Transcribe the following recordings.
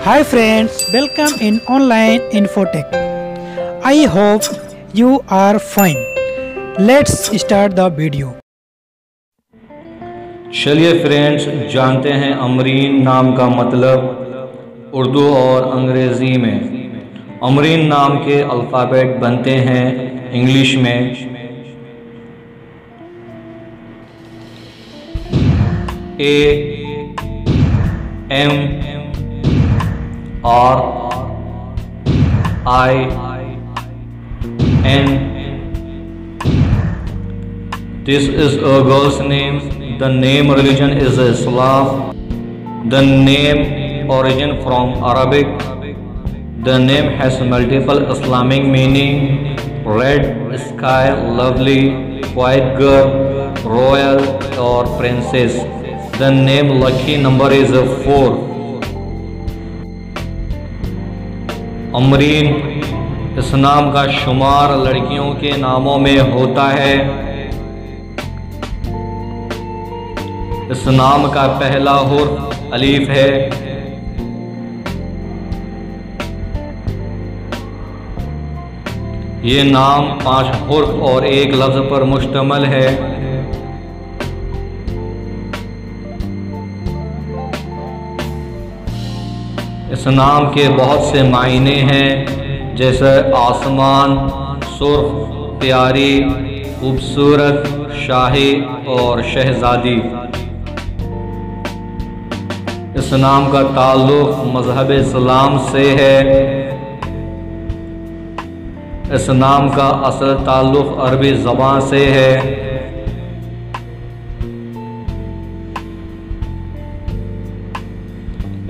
Hi friends, welcome in online Infotech. I hope you are fine. Let's start the video. चलिए friends, जानते हैं अमरीन नाम का मतलब उर्दू और अंग्रेज़ी में। अमरीन नाम के अल्फ़ाबेट बनते हैं इंग्लिश में AMRIN. This is a girl's name. The name religion is Islam. The name origin from Arabic. The name has multiple Islamic meaning: red sky, lovely, quiet girl, royal or princess. The name lucky number is 4. Amreen इस नाम का शुमार लड़कियों के नामों में होता है। इस नाम का पहला हुर्फ अलीफ है। ये नाम 5 हुर्फ और एक लफ्ज़ पर मुश्तमिल है। इस नाम के बहुत से मायने हैं, जैसे आसमान, सुर्ख, प्यारी, खूबसूरत, शाही और शहजादी। इस नाम का ताल्लुक़ मज़हब इस्लाम से है। इस नाम का असल ताल्लुक़ अरबी ज़बान से है।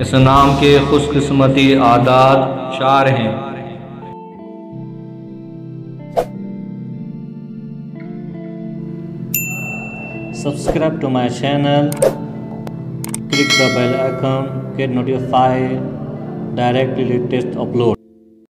इस नाम के खुशकिस्मती आदात 4 हैं। Subscribe to my channel, click the bell icon, get notified directly latest upload.